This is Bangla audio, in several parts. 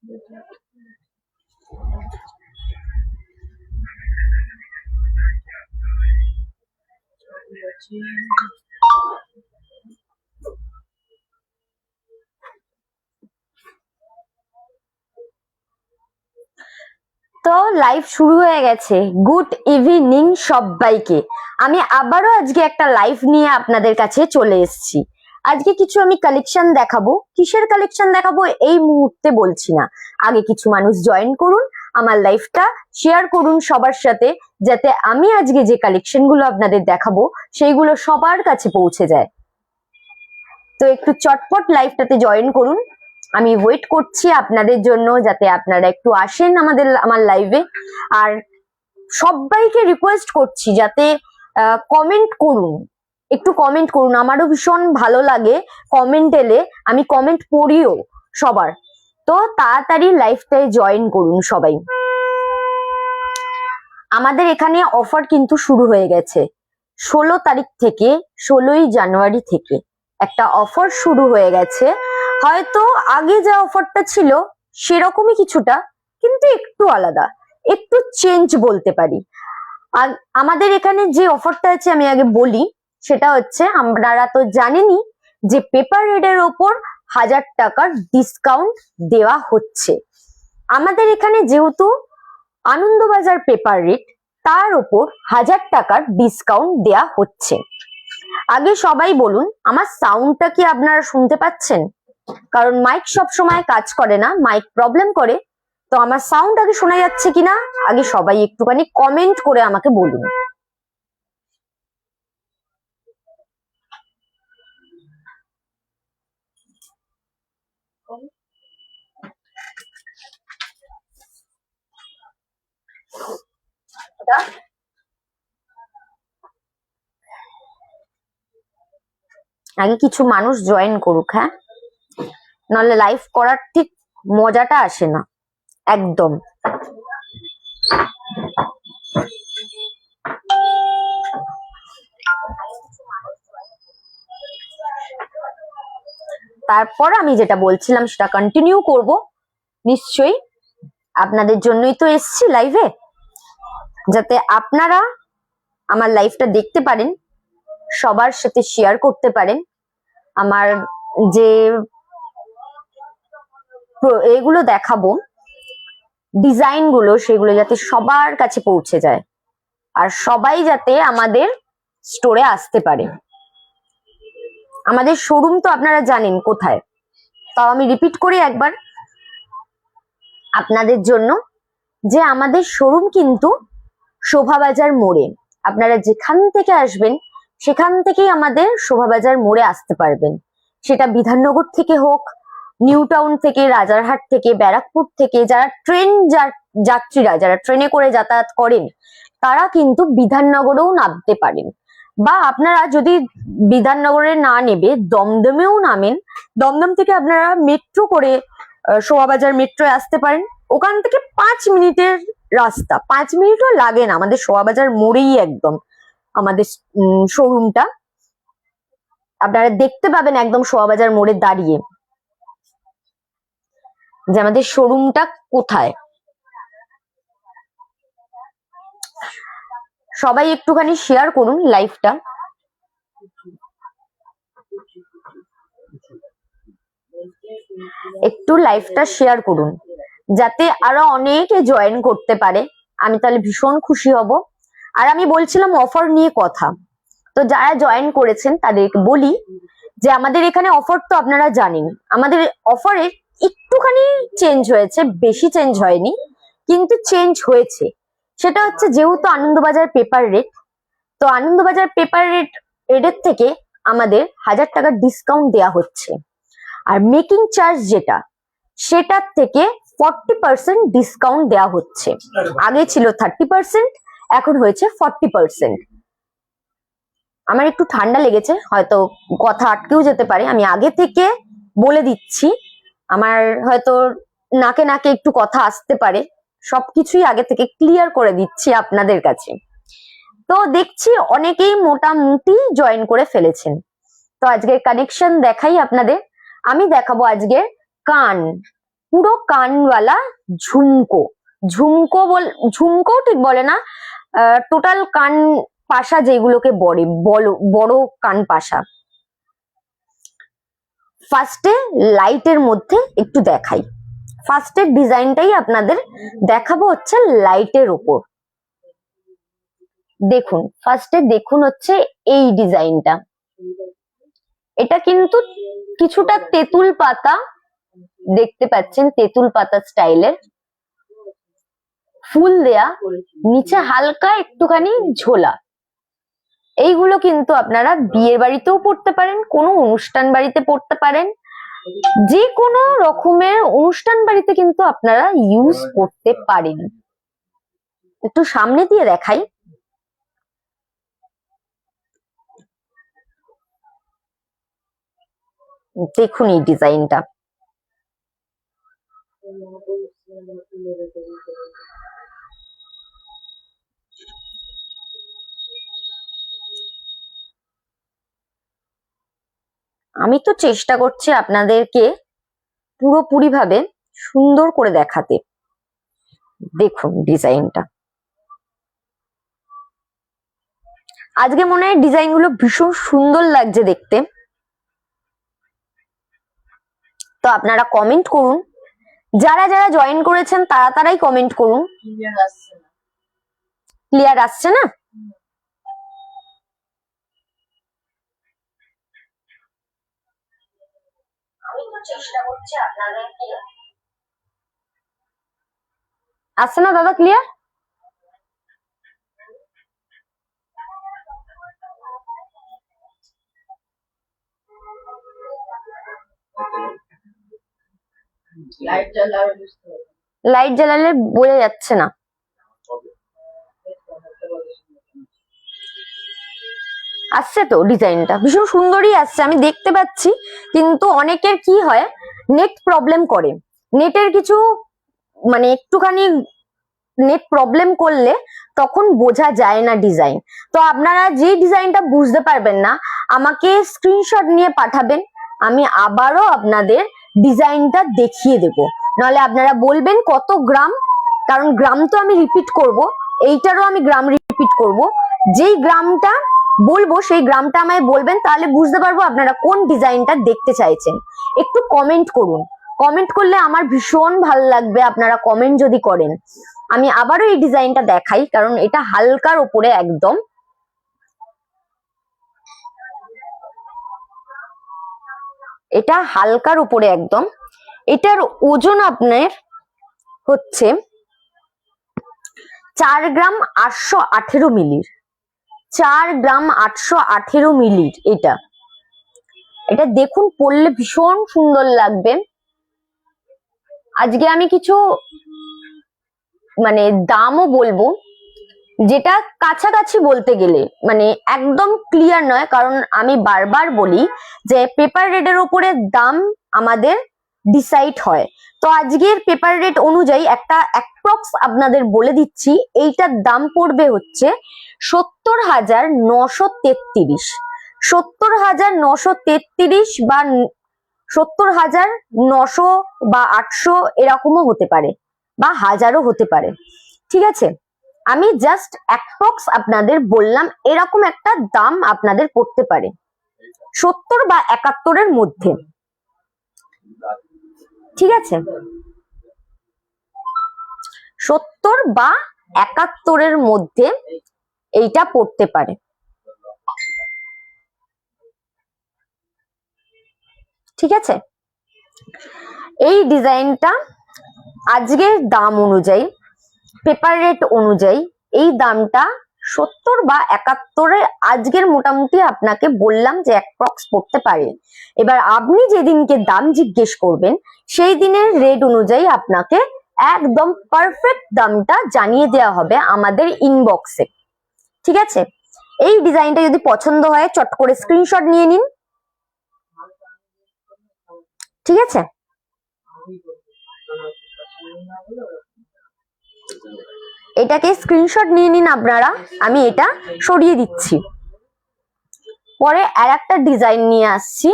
তো লাইভ শুরু হয়ে গেছে। গুড ইভিনিং সবাইকে। আমি আবারও আজকে একটা লাইভ নিয়ে আপনাদের কাছে চলে এসেছি। আজকে কিছু আমি কালেকশন দেখাবো। কিসের কালেকশন দেখাবো এই মুহূর্তে বলছি না, আগে কিছু মানুষ জয়েন করুন, আমার লাইভটা শেয়ার করুন সবার সাথে, যাতে আমি আজকে যে কালেকশন গুলো আপনাদের দেখাবো সেইগুলো সবার কাছে পৌঁছে যায়। তো একটু চটপট লাইভটাতে জয়েন করুন। আমি ওয়েট করছি আপনাদের জন্য, যাতে আপনারা একটু আসেন আমার লাইভে। আর সবাইকে রিকোয়েস্ট করছি যাতে কমেন্ট করুন, একটু কমেন্ট করুন। আমারও ভীষণ ভালো লাগে কমেন্ট এলে, আমি কমেন্ট পড়িও সবার। তো তাড়াতাড়ি লাইভটায় জয়েন করুন সবাই। আমাদের এখানে অফার কিন্তু শুরু হয়ে গেছে 16 তারিখ থেকে, 16ই জানুয়ারি থেকে একটা অফার শুরু হয়ে গেছে। হয়তো আগে যা অফারটা ছিল সেরকমই কিছুটা, কিন্তু একটু আলাদা, একটু চেঞ্জ বলতে পারি। আর আমাদের এখানে যে অফারটা আছে আমি আগে বলি, সেটা হচ্ছে, আপনারা তো জানেনই যে পেপার রেডের ওপর 1000 টাকার ডিসকাউন্ট দেওয়া হচ্ছে। আমাদের এখানে যেহেতু আনন্দবাজার পেপার রেট, তার ওপর 1000 টাকার ডিসকাউন্ট দেওয়া হচ্ছে। আগে সবাই বলুন, আমার সাউন্ডটা কি আপনারা শুনতে পাচ্ছেন? কারণ মাইক সব সময় কাজ করে না, মাইক প্রবলেম করে। তো আমার সাউন্ড আগে শোনা যাচ্ছে কিনা আগে সবাই একটুখানি কমেন্ট করে আমাকে বলুন। আগে কিছু মানুষ জয়েন করুক, হ্যাঁ, নাহলে লাইভ করার ঠিক মজাটা আসে না একদম। তারপর আমি যেটা বলছিলাম সেটা কন্টিনিউ করব নিশ্চয়ই। আপনাদের জন্যই তো এসছি লাইভে, যাতে আপনারা আমার লাইভটা দেখতে পারেন, সবার সাথে শেয়ার করতে পারেন। আমার যে এগুলো দেখাবো ডিজাইন গুলো, সেগুলো যাতে সবার কাছে পৌঁছে যায়, আর সবাই যাতে আমাদের স্টোরে আসতে পারে। আমাদের শোরুম তো আপনারা জানেন কোথায়, তাও আমি রিপিট করি একবার আপনাদের জন্য, যে আমাদের শোরুম কিন্তু শোভাবাজার মোড়ে। আপনারা যেখান থেকে আসবেন সেখান থেকেই আমাদের শোভাবাজার মোড়ে আসতে পারবেন। সেটা বিধাননগর থেকে হোক, নিউ টাউন থেকে, রাজারহাট থেকে, ব্যারাকপুর থেকে, যারা যাত্রীরা যারা ট্রেনে করে যাতায়াত করেন তারা কিন্তু বিধাননগরেও নামতে পারেন। বা আপনারা যদি বিধাননগরে না নেবে দমদমেও নামেন, দমদম থেকে আপনারা মেট্রো করে শোভাবাজার মেট্রোয় আসতে পারেন। ওখান থেকে 5 মিনিটের রাস্তা, 5 মিনিটও লাগে না, আমাদের শোভাবাজার মোড়েই একদম আমাদের শোরুমটা। আপনারা দেখতে পাবেন একদম শোভাবাজার মোড়ে দাঁড়িয়ে যে আমাদের শোরুমটা কোথায়। সবাই একটুখানি শেয়ার করুন লাইভটা। একটু লাইভটা শেয়ার করুন যাতে আরো অনেকে জয়েন করতে পারে, আমি তাহলে ভীষণ খুশি হব। আর আমি বলছিলাম অফার নিয়ে কথা, তো যারা জয়েন করেছেন তাদেরকে বলি যে আমাদের এখানে অফার তো আপনারা জানেন, আমাদের অফারে একটুখানি চেঞ্জ হয়েছে, বেশি চেঞ্জ হয়নি কিন্তু চেঞ্জ হয়েছে। সেটা হচ্ছে, যেহেতু আনন্দবাজার পেপার রেট, তো আনন্দবাজার পেপার রেটের থেকে আমাদের 1000 টাকার ডিসকাউন্ট দেওয়া হচ্ছে। আর মেকিং চার্জ যেটা, সেটার থেকে 40% ডিসকাউন্ট দেওয়া হচ্ছে। আগে ছিল 30%, এখন হয়েছে 40%। আমার একটু ঠান্ডা লেগেছে, হয়তো কথা আটকেও যেতে পারে, আমি আগে থেকে বলে দিচ্ছি। আমার হয়তো নাকে নাকে একটু কথা আসতে পারে, সবকিছুই আগে থেকে ক্লিয়ার করে দিচ্ছি আপনাদের কাছে। তো দেখছি অনেকেই মোটামুটি জয়েন করে ফেলেছেন। তো আজকের কানেকশন দেখাই আপনাদের। আমি দেখাবো আজকের কান, পুরো কানওয়ালা ঝুমকো, ঝুমকো ঠিক বলে না, টোটাল কান পাশা যেগুলোকে বলে, বড় কান পাশা। ফার্স্টে লাইটের মধ্যে একটু দেখাই, ফার্স্টের ডিজাইনটাই আপনাদের দেখাবো হচ্ছে লাইটের ওপর। দেখুন ফার্স্টে দেখুন হচ্ছে এই ডিজাইনটা, এটা কিন্তু কিছুটা তেঁতুল পাতা দেখতে পাচ্ছেন, তেঁতুল পাতা স্টাইলের ফুল দেয়া, নিচে হালকা একটুখানি ঝোলা। এইগুলো কিন্তু আপনারা বিয়ের বাড়িতেও পড়তে পারেন, কোনো অনুষ্ঠান বাড়িতে পড়তে পারেন, যে কোনো রকমের অনুষ্ঠান বাড়িতে কিন্তু আপনারা ইউজ করতে পারেন। একটু সামনে দিয়ে দেখাই, দেখুন এই ডিজাইনটা। আমি তো চেষ্টা করছি আপনাদেরকে পুরোপুরি ভাবে সুন্দর করে দেখাতে। দেখুন ডিজাইনটা, আজকে মনে হয় ডিজাইন গুলো ভীষণ সুন্দর লাগছে দেখতে। তো আপনারা কমেন্ট করুন, যারা যারা জয়েন করেছেন তারা তারাই কমেন্ট করুন। ক্লিয়ার আসছে না? আমি তো চেষ্টা করছি আপনাদেরকে, আসছে না দাদা ক্লিয়ার? লাইট জ্বালালে বোঝা যাচ্ছে না। আসছে তো, ডিজাইনটা ভীষণ সুন্দরই আসছে আমি দেখতে পাচ্ছি, কিন্তু অনেকের কি হয় নেট প্রবলেম করে, নেটের কিছু মানে একটুখানি নেট প্রবলেম করলে তখন বোঝা যায় না ডিজাইন। তো আপনারা যে ডিজাইনটা বুঝতে পারবেন না আমাকে স্ক্রিনশট নিয়ে পাঠাবেন, আমি আবারও আপনাদের ডিজাইনটা দেখিয়ে দেব। নাহলে আপনারা বলবেন কত গ্রাম, কারণ গ্রাম তো আমি রিপিট করব, এইটারও আমি গ্রাম রিপিট করব। যেই গ্রামটা বলবো সেই গ্রামটা আমায় বলবেন, তাহলে বুঝতে পারবো আপনারা কোন ডিজাইনটা দেখতে চাইছেন। একটু কমেন্ট করুন, কমেন্ট করলে আমার ভীষণ ভালো লাগবে আপনারা কমেন্ট যদি করেন। আমি আবারও এই ডিজাইনটা দেখাই, কারণ এটা হালকার উপরে একদম। এটা হালকার উপরে একদম। এটার ওজন আপনার হচ্ছে 4 গ্রাম 818 মিলির, 4 গ্রাম 818 মিলির। এটা এটা দেখুন পরলে ভীষণ সুন্দর লাগবে। আজকে আমি কিছু মানে দামও বলবো, যেটা কাছাকাছি বলতে গেলে মানে একদম ক্লিয়ার নয়, কারণ আমি বারবার বলি যে পেপার রেটের উপরে দাম আমাদের ডিসাইড হয়। তো আজকের পেপার রেট অনুযায়ী একটা অ্যাপ্রক্স আপনাদের বলে দিচ্ছি, এইটার দাম পড়বে হচ্ছে 70,933, 70,933 বা 70,900 বা 800 এরকমও হতে পারে, বা 1000ও হতে পারে। ঠিক আছে, আমি জাস্ট অ্যাপ্রক্স আপনাদের বললাম, এরকম একটা দাম আপনাদের পড়তে পারে 70 বা 71 মধ্যে। ঠিক আছে, 70 বা 71 মধ্যে এইটা পড়তে পারে। ঠিক আছে, এই ডিজাইনটা আজকের দাম অনুযায়ী, পেপার রেট অনুযায়ী এই দামটা 70 বা 71 আজকের মোটামুটি আপনাকে বললাম যে অ্যাপ্রক্স পড়তে পারে। এবার আপনি যেদিনকে দাম জিজ্ঞেস করবেন সেই দিনের রেট অনুযায়ী আপনাকে একদম পারফেক্ট দামটা জানিয়ে দেওয়া হবে আমাদের ইনবক্সে। ঠিক আছে, এই ডিজাইনটা যদি পছন্দ হয় চট করে স্ক্রিনশট নিয়ে নিন। ঠিক আছে, এটাকে স্ক্রিনশট নিয়ে নিন আপনারা, আমি এটা সরিয়ে দিচ্ছি। পরে আর একটা ডিজাইন নিয়ে আসছি।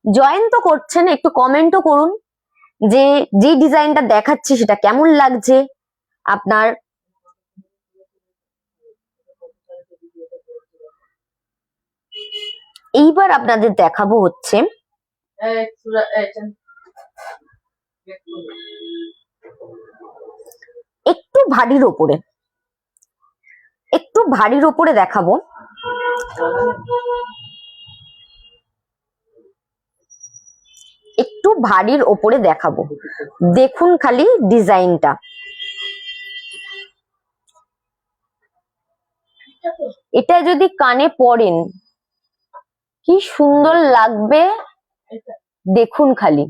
জয়েন তো করছেন, একটু কমেন্টও করুন যে যে ডিজাইনটা দেখাচ্ছি সেটা কেমন লাগছে আপনার। এইবার আপনাদের দেখাবো হচ্ছে একটু ভারীর ওপরে, একটু ভারীর ওপরে দেখাবো। একটু ভারীর ওপরে দেখাবো, দেখুন খালি ডিজাইনটা। এটা যদি কানে পরেন কি সুন্দর লাগবে দেখুন খালি।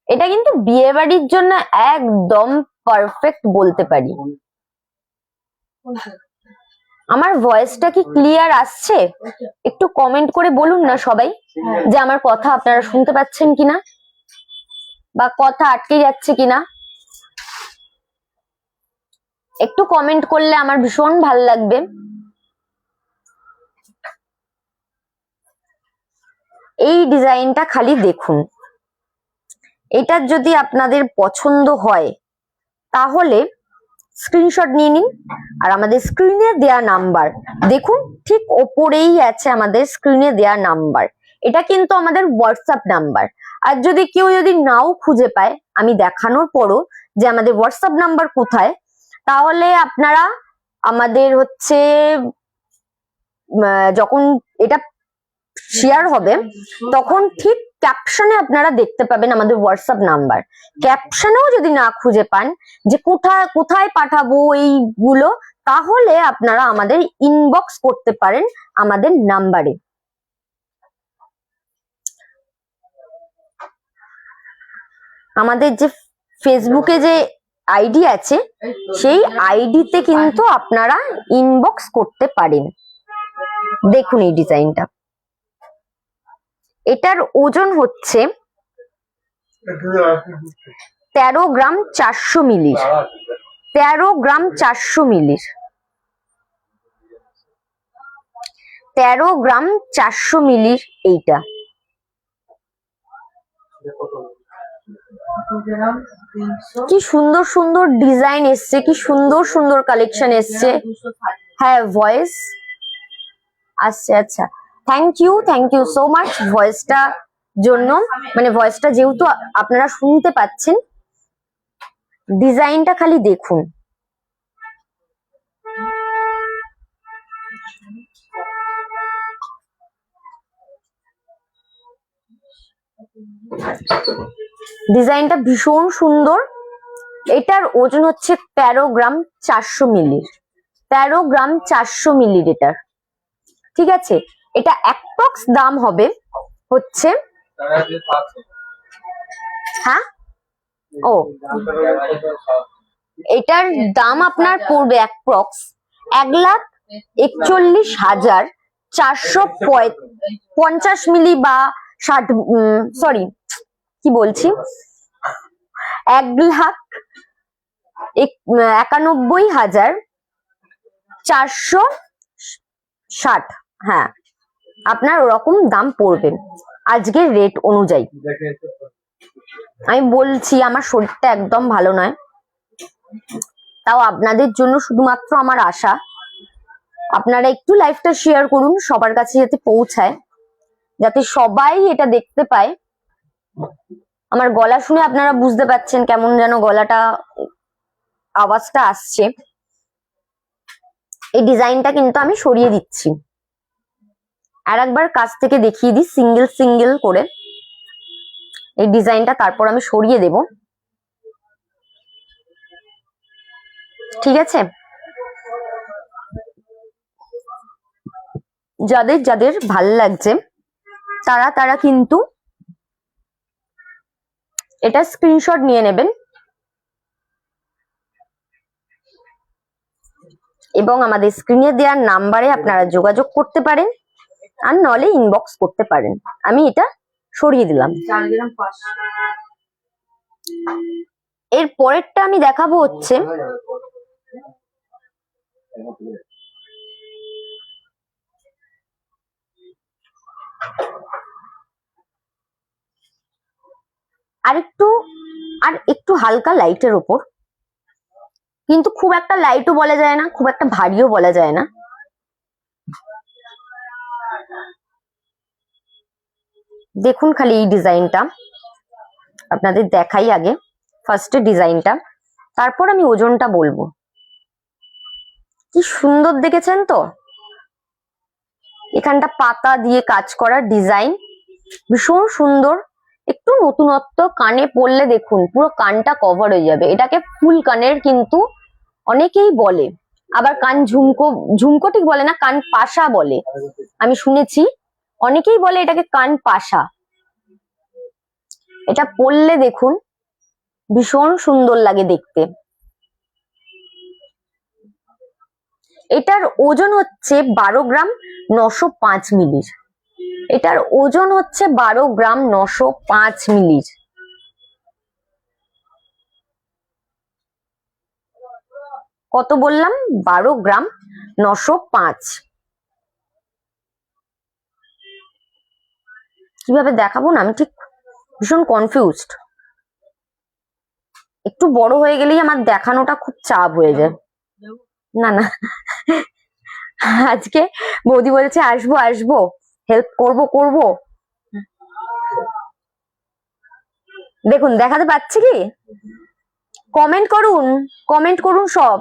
এটা কিন্তু বিয়ে বাড়ির জন্য একদম পারফেক্ট বলতে পারি। আমার ভয়েসটা কি ক্লিয়ার আসছে? একটু কমেন্ট করে বলুন না সবাই যে আমার কথা আপনারা শুনতে পাচ্ছেন কিনা, বা কথা আটকে যাচ্ছে কিনা। একটু কমেন্ট করলে আমার ভীষণ ভালো লাগবে। এই ডিজাইনটা খালি দেখুন, এটা যদি আপনাদের পছন্দ হয় তাহলে স্ক্রিনশট নিয়ে নিন। আর আমাদের স্ক্রিনে দেয়া নাম্বার দেখুন, ঠিক ওপরেই আছে আমাদের স্ক্রিনে দেয়া নাম্বার। এটা কিন্তু আমাদের হোয়াটসঅ্যাপ নাম্বার। আর যদি কেউ যদি নাও খুঁজে পায় আমি দেখানোর পরও যে আমাদের হোয়াটসঅ্যাপ নাম্বার কোথায়, তাহলে আপনারা আমাদের হচ্ছে যখন এটা শেয়ার হবে তখন ঠিক ক্যাপশনে আপনারা দেখতে পাবেন আমাদের হোয়াটসঅ্যাপ নাম্বার। ক্যাপশনেও যদি না খুঁজে পান যে কোথায় কোথায় পাঠাবো এইগুলো, তাহলে আপনারা আমাদের ইনবক্স করতে পারেন আমাদের নাম্বারে। আমাদের যে ফেসবুকে যে আইডি আছে সেই আইডিতে কিন্তু আপনারা ইনবক্স করতে পারেন। দেখুন এই ডিজাইনটা, এটার ওজন হচ্ছে 13 গ্রাম 400 মিলির। 13 গ্রাম 400 মিলির, 13 গ্রাম 400 মিলির এইটা। কি সুন্দর সুন্দর ডিজাইন এসছে, কি সুন্দর সুন্দর কালেকশন এসছে। হ্যাঁ ভয়েস আসছে, আচ্ছা থ্যাংক ইউ সো মাচ ভয়েসটা জন্য। মানে ভয়েসটা যেহেতু আপনারা শুনতে পাচ্ছেন, ডিজাইনটা খালি দেখুন। ডিজাইনটা ভীষণ সুন্দর। এটার ওজন হচ্ছে 13 গ্রাম 400 মিলির। 13 গ্রাম 400 মিলির এটার, ঠিক আছে। এটা অ্যাপ্রক্স দাম হবে হচ্ছে, হ্যাঁ ও এটার দাম আপনার পড়বে অ্যাপ্রক্স 1,41,450 মিলি বা 60, সরি কি বলছি, 1,91,460, হ্যাঁ আপনার ওরকম দাম পড়বে আজকের রেট অনুযায়ী। আমি বলছি আমার শরীরটা একদম ভালো নয়, তাও আপনাদের জন্য শুধুমাত্র আমার আশা আপনারা একটু লাইভটা শেয়ার করুন সবার কাছে যাতে পৌঁছায়, যাতে সবাই এটা দেখতে পায়। আমার গলা শুনে আপনারা বুঝতে পাচ্ছেন কেমন যেন গলাটা আওয়াজটা আসছে। এই ডিজাইনটা কিন্তু আমি সরিয়ে দিচ্ছি, আর একবার কাছ থেকে দেখিয়ে দিই সিঙ্গেল সিঙ্গেল করে এই ডিজাইনটা, তারপর আমি সরিয়ে দেব, ঠিক আছে। যাদের যাদের ভাল লাগছে তারা কিন্তু এটা স্ক্রিনশট নিয়ে নেবেন এবং আমাদের স্ক্রিনে দেওয়া নাম্বারে আপনারা যোগাযোগ করতে পারেন, আর নলে ইনবক্স করতে পারেন। আমি এটা সরিয়ে দিলাম। এর পরেরটা আমি দেখাবো হচ্ছে আরেকটু আর একটু হালকা লাইটের ওপর, কিন্তু খুব একটা লাইটও বলা যায় না, খুব একটা ভারীও বলা যায় না। দেখুন খালি এই ডিজাইনটা আপনাদের দেখাই আগে, ফার্স্টে ডিজাইনটা, তারপর আমি ওজনটা বলবো। কি সুন্দর দেখেছেন তো, এখানটা পাতা দিয়ে কাজ করা ডিজাইন, ভীষণ সুন্দর, একটু নতুনত্ব। কানে পরলে দেখুন পুরো কানটা কভার হয়ে যাবে। এটাকে ফুল কানের কিন্তু অনেকেই বলে, আবার কান ঝুমকো, ঝুমকো ঠিক বলে না, কান পাশা বলে, আমি শুনেছি। অনেকেই বলে এটাকে কান পাশা। এটা পরলে দেখুন ভীষণ সুন্দর লাগে দেখতে। এটার ওজন হচ্ছে 12 গ্রাম 905 মিলির। এটার ওজন হচ্ছে 12 গ্রাম 905 মিলির। কত বললাম? 12 গ্রাম 905। কিভাবে দেখাবো না, আমি ঠিক ভীষণ কনফিউজড। একটু বড় হয়ে গেলেই আমার দেখানোটা খুব চাপ হয়ে যায়। না না, আজকে বৌদি বলছে আসবো আসবো, হেল্প করব করব। দেখুন দেখাতে পাচ্ছি কি? কমেন্ট করুন, কমেন্ট করুন সব।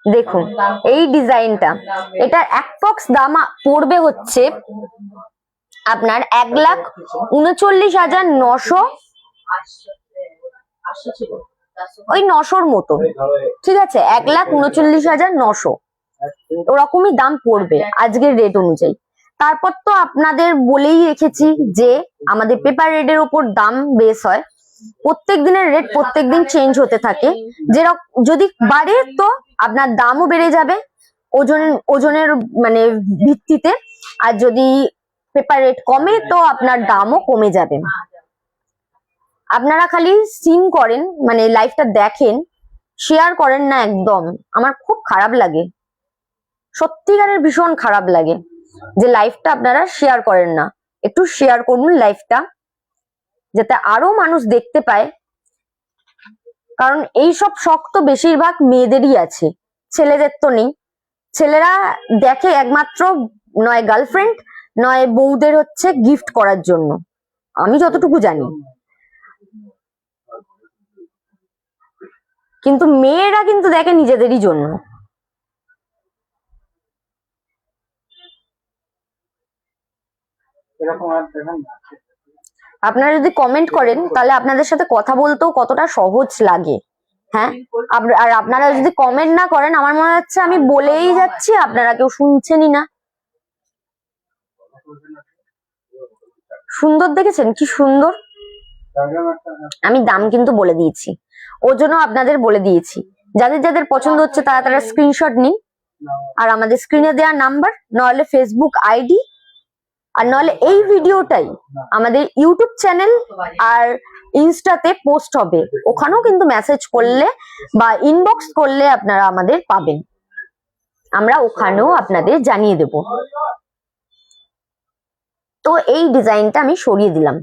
দেখুন এই ডিজাইনটা, এটার অ্যাপ্রক্স দাম পড়বে হচ্ছে আপনার 1,39,900, ওই 900-র মতো, ঠিক আছে? 1,39,900 ওরকমই দাম পড়বে আজকের রেট অনুযায়ী। তারপর তো আপনাদের বলেই রেখেছি যে আমাদের পেপার রেটের উপর দাম বেস হয়, প্রত্যেক দিনের রেট প্রত্যেক দিন চেঞ্জ হতে থাকে। যেরকম যদি বাড়ে তো আপনার দামও বেড়ে যাবে ওজনের মানে ভিত্তিতে, আর যদি পেপার রেট কমে তো আপনার দামও কমে যাবে। আপনারা খালি সিন করেন, মানে লাইভটা দেখেন, শেয়ার করেন না একদম। আমার খুব খারাপ লাগে, সত্যিকারের ভীষণ খারাপ লাগে যে লাইভটা আপনারা শেয়ার করেন না। একটু শেয়ার করুন লাইভটা, যাতে আরো মানুষ দেখতে পায়। কারণ এই সব শখ তো বেশিরভাগ মেয়েদেরই আছে, ছেলেদের তো নেই। ছেলেরা দেখে একমাত্র নয় গার্লফ্রেন্ড নয় বউদের হচ্ছে গিফট করার জন্য, আমি যতটুকু জানি। কিন্তু মেয়েরা কিন্তু দেখে নিজেদেরই জন্য। আপনারা যদি কমেন্ট করেন তাহলে আপনাদের সাথে কথা বলতেও কতটা সহজ লাগে। হ্যাঁ, আর আপনারা যদি কমেন্ট না করেন আমার মনে হচ্ছে আমি বলেই যাচ্ছি, আপনারা কেউ শুনছেনই না। সুন্দর দেখেছেন কি সুন্দর। আমি দাম কিন্তু বলে দিয়েছি, ওজনও আপনাদের বলে দিয়েছি। যাদের যাদের পছন্দ হচ্ছে তারা তারা স্ক্রিনশট নিন, আর আমাদের স্ক্রিনে দেওয়া নাম্বার নইলে ফেসবুক আইডি, আর নইলে এই ভিডিওটাই আমাদের ইউটিউব চ্যানেল আর ইনস্টাতে পোস্ট হবে, ওখানেও কিন্তু মেসেজ করলে বা ইনবক্স করলে আপনারা আমাদের পাবেন, আমরা ওখানেও আপনাদের জানিয়ে দেব। তো এই ডিজাইনটা আমি সরিয়ে দিলাম।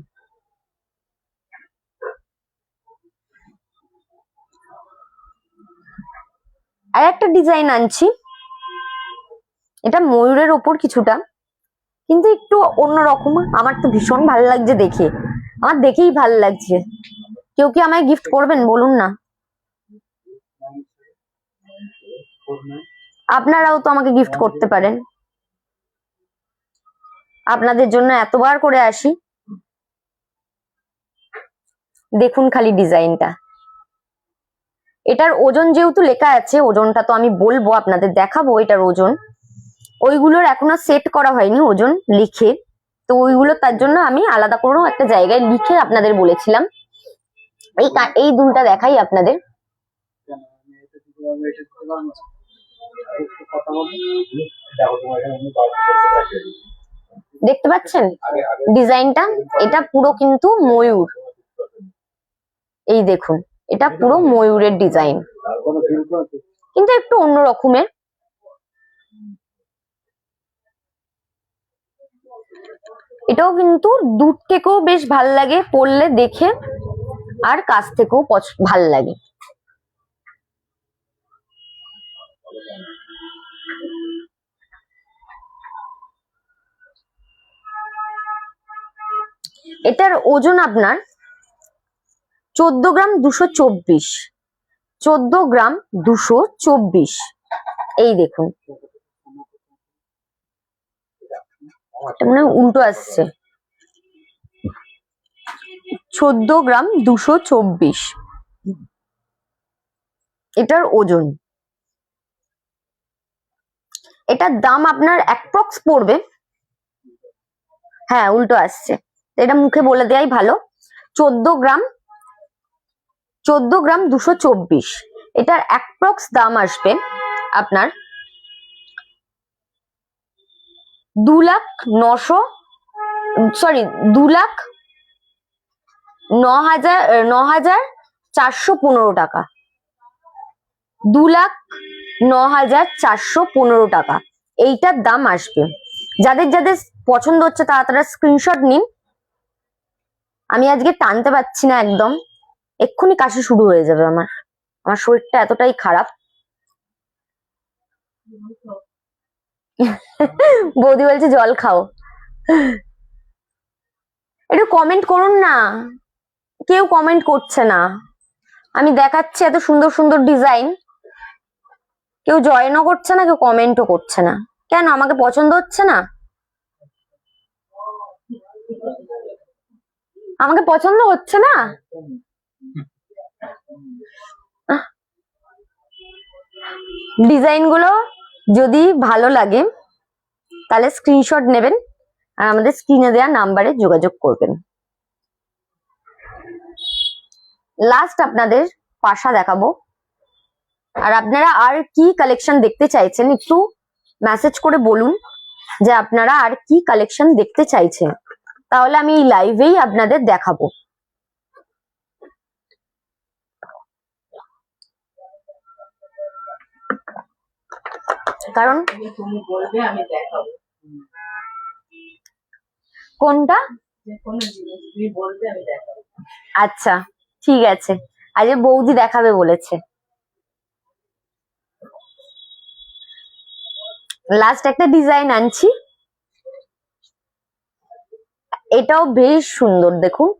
আর একটা ডিজাইন আনছি, এটা ময়ূরের ওপর কিছুটা, কিন্তু একটু অন্যরকম। আমার তো ভীষণ ভালো লাগছে দেখে, আমার দেখেই ভালো লাগছে। কেউ কি আমায় গিফট করবেন বলুন না? আপনারাও তো আমাকে গিফট করতে পারেন, আপনাদের জন্য এতবার করে আসি। দেখুন খালি ডিজাইনটা। এটার ওজন যেহেতু লেখা আছে, ওজনটা তো আমি বলবো, আপনাদের দেখাবো এটার ওজন। ওইগুলোর এখনো সেট করা হয়নি ওজন লিখে, তো ওইগুলো তার জন্য আমি আলাদা করে একটা জায়গায় লিখে আপনাদের বলেছিলাম। এই দুলটা দেখাই আপনাদের। দেখতে পাচ্ছেন ডিজাইনটা? এটা পুরো কিন্তু ময়ূর, এই দেখুন এটা পুরো ময়ূরের ডিজাইন, কিন্তু একটু অন্য রকমের। এটাও কিন্তু দূর থেকেও বেশ ভাল লাগে পরলে দেখে, আর কাছ থেকেও ভাল লাগে। এটার ওজন আপনার 14 গ্রাম 224, 14 গ্রাম 224। এই দেখুন, মানে উল্টো আসছে। 14 গ্রাম 224 এটার ওজন। এটার দাম আপনার অ্যাপ্রক্স পড়বে, হ্যাঁ উল্টো আসছে, এটা মুখে বলে দেয়াই ভালো। 14 গ্রাম 224, এটার অ্যাপ্রক্স দাম আসবে আপনার 2,09,415 টাকা। 2,09,415 টাকা এইটার দাম আসবে। যাদের যাদের পছন্দ হচ্ছে তারা স্ক্রিনশট নিন। আমি আজকে টানতে পারছি না একদম, এক্ষুনি কাশি শুরু হয়ে যাবে। আমার শরীরটা এতটাই খারাপ। বৌদি বলছে জল খাও। একটু কমেন্ট করুন না, কেউ কমেন্ট করছে না। আমি দেখাচ্ছি এত সুন্দর সুন্দর ডিজাইন, কেউ জয়েনও করছে না, কেউ কমেন্টও করছে না। কেন? আমাকে পছন্দ হচ্ছে না? আমাকে পছন্দ হচ্ছে না? ডিজাইন গুলো যদি ভালো লাগে তাহলে স্ক্রিনশট নেবেন আর আমাদের স্ক্রিনে দেওয়া নাম্বারে যোগাযোগ করবেন। লাস্ট আপনাদের পাশা দেখাবো। আর আপনারা আর কি কালেকশন দেখতে চাইছেন একটু মেসেজ করে বলুন যে আপনারা আর কি কালেকশন দেখতে চাইছেন, তাহলে আমি এই লাইভেই আপনাদের দেখাবো। কারণ তুমি বলবে আমি দেখাবো। কোনটা? কোন জিনিস তুমি বলবে আমি দেখাবো। আচ্ছা ঠিক আছে, আজ বৌদি দেখাবে বলেছে। লাস্ট একটা ডিজাইন আনছি, এটাও বেশ সুন্দর দেখুন।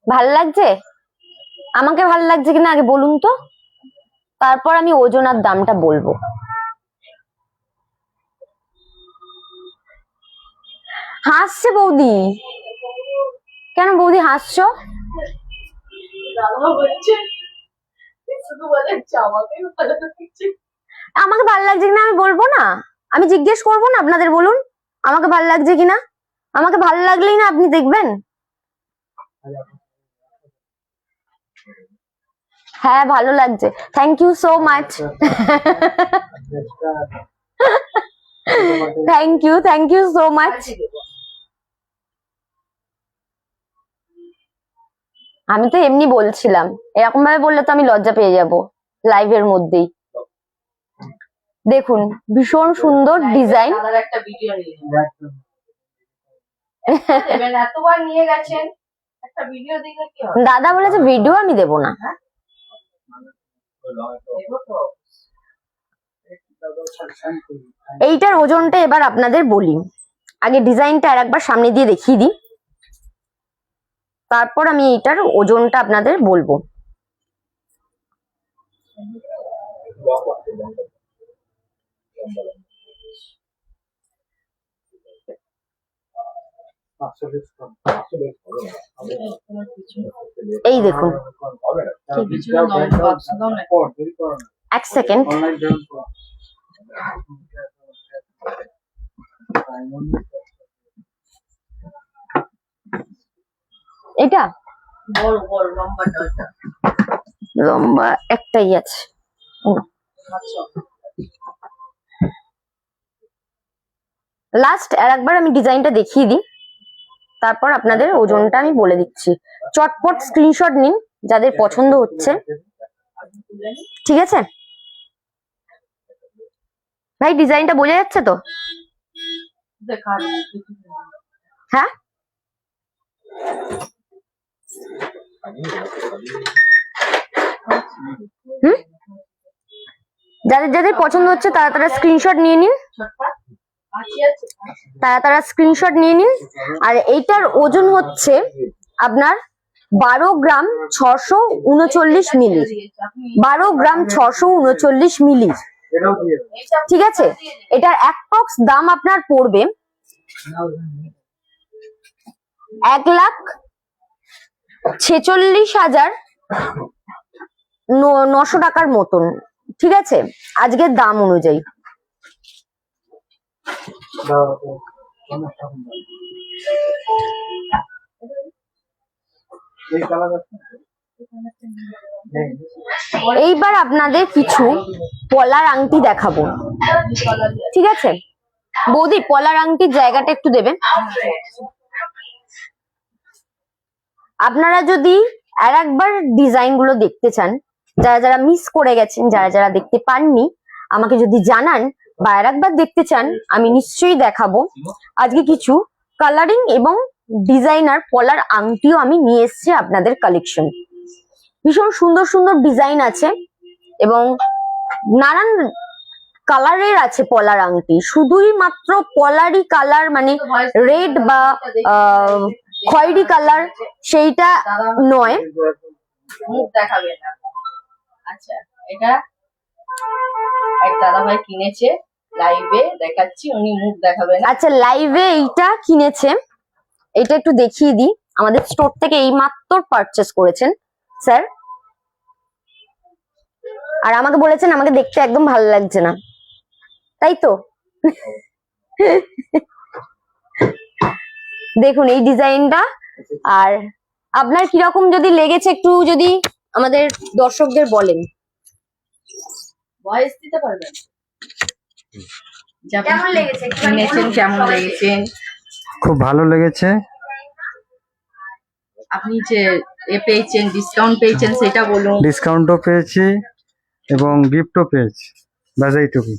ভাল লাগছে? আমাকে ভাল লাগছে কিনা আগে বলুন তো, তারপর আমি ওজন আর দামটা বলবো। হাসছে বৌদি, কেন বৌদি হাসছো? আমাকে ভাল লাগছে কিনা আমি বলবো না? আমি জিজ্ঞেস করবো না আপনাদের? বলুন আমাকে ভাল লাগছে কিনা। আমাকে ভাল লাগলেই না আপনি দেখবেন। হ্যাঁ ভালো লাগছে, thank you so much. Thank you so much. আমি তো এমনি বলছিলাম, এরকম ভাবে বললে তো আমি লজ্জা পেয়ে যাব লাইভের মধ্যেই। দেখুন ভীষণ সুন্দর ডিজাইন। একটা ভিডিও এতবার নিয়ে গেছেন, একটা ভিডিও দেখলে কি হবে? দাদা বলেছে ভিডিও আমি দেব না। এইটার ওজনটা এবার আপনাদের বলি, আগে ডিজাইনটা আর একবার সামনে দিয়ে দেখিয়ে দিই, তারপর আমি এইটার ওজনটা আপনাদের বলবো। এই দেখুন, এক সেকেন্ড, এটা লম্বা একটাই আছে। লাস্ট আর একবার আমি ডিজাইনটা দেখিয়ে দিই। তারপর আপনাদের ওজনটা আমি বলে দিচ্ছি। চটপট স্ক্রিনশট নিন যাদের পছন্দ হচ্ছে, ঠিক আছে ভাই? ডিজাইনটা বোঝা যাচ্ছে তো? হ্যাঁ, যাদের যাদের পছন্দ হচ্ছে তারা তারা স্ক্রিনশট নিয়ে নিন, তারা তারা স্ক্রিনশট নিয়ে নিন। আর এইটার ওজন হচ্ছে আপনার 12 গ্রাম 639 মিলি, 12 গ্রাম 639 মিলি, ঠিক আছে? এটার অ্যাপ্রক্স দাম আপনার পড়বে 1,46,900 টাকার মতন, ঠিক আছে, আজকের দাম অনুযায়ী। এইবার আপনাদের কিছু পলার আংটি দেখাবো, ঠিক আছে? বৌদি, পলার আংটির জায়গাটা একটু দেবে। আপনারা যদি আর একবার ডিজাইন গুলো দেখতে চান, যারা যারা মিস করে গেছেন, যারা যারা দেখতে পাননি, আমাকে যদি জানান বা আর একবার দেখতে চান, আমি নিশ্চয়ই দেখাবো। আজকে কিছু কালারিং এবং ডিজাইনার পলার আংটিও আমি নিয়ে এসেছি আপনাদের কালেকশন। ভীষণ সুন্দর সুন্দর ডিজাইন আছে এবং নানান কালারের আছে পলার আংটি। শুধুই মাত্র পলারই কালার মানে রেড বা খয়েরি কালার সেইটা নয়। মুখ দেখাবে না। আচ্ছা, এটা এক দাদা ভাই কিনেছে, লাইভে দেখাচ্ছি, উনি মুখ দেখাবেন। আচ্ছা, লাইভে এইটা কিনেছে, এটা একটু দেখিয়ে দিই। আমাদের স্টোর থেকে এই মাত্র পারচেস করেছেন স্যার, আর আমাকে বলেছেন আমাকে দেখতে একদম ভালো লাগছে না, তাই তো? দেখুন এই ডিজাইনটা, আর আপনার কিরকম যদি লেগেছে একটু যদি আমাদের দর্শকদের বলেন। ভয়েস দিতে পারবেন? কেমন লেগেছে? কিনেছেন, কেমন লেগেছেন? খুব ভালো লেগেছে। আপনি যে পেয়েছেন, ডিসকাউন্ট পেয়েছেন সেটা বলুন। ডিসকাউন্টও পেয়েছি এবং গিফটও পেয়েছি, ব্যাস এইটুকু।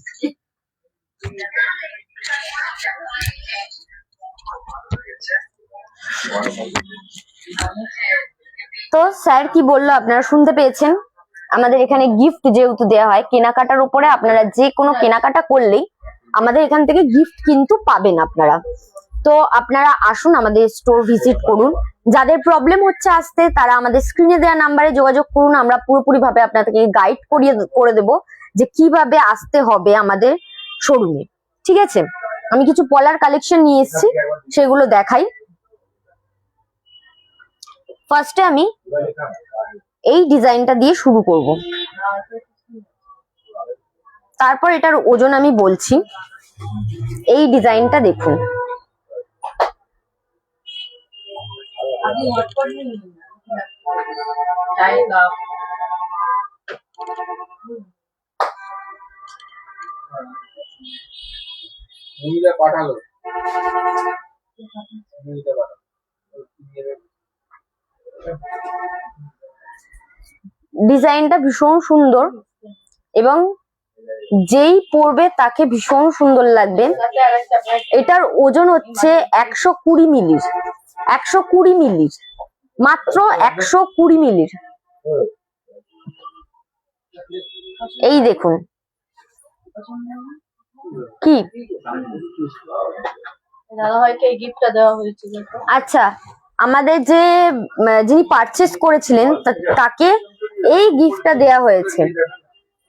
তো স্যার কি বললো আপনারা শুনতে পেয়েছেন। আমাদের এখানে গিফট যেহেতু দেওয়া হয়, কেনাকাটার উপরে আপনারা যে কোনো কেনাকাটা করলেই আমাদের এখান থেকে গিফট কিন্তু পাবেন আপনারা। তো আপনারা আসুন, আমাদের স্টোর ভিজিট করুন। যাদের প্রবলেম হচ্ছে আসতে, তারা আমাদের স্ক্রিনে দেওয়া নাম্বারে যোগাযোগ করুন। আমরা পুরোপুরি ভাবে আপনাদেরকে গাইড করে দেব যে কিভাবে আসতে হবে আমাদের শোরুমে, ঠিক আছে? আমি কিছু পলার কালেকশন নিয়ে এসেছি, সেগুলো দেখাই। ফার্স্টে আমি এই ডিজাইনটা দিয়ে শুরু করব, তারপর এটার ওজন আমি বলছি। এই ডিজাইনটা দেখুন, পাঠালো ডিজাইনটা ভীষণ সুন্দর এবং যেই পরবে তাকে ভীষণ সুন্দর লাগবে। এটার ওজন হচ্ছে 120 মিলির, 120 মিলির, মাত্র 120 মিলির। এই দেখুন কি দাদা ভাইকে এই গিফটটা দেওয়া হয়েছিল। আচ্ছা, আমাদের যে যিনি পারচেস করেছিলেন তাকে এই গিফটটা দেয়া হয়েছে।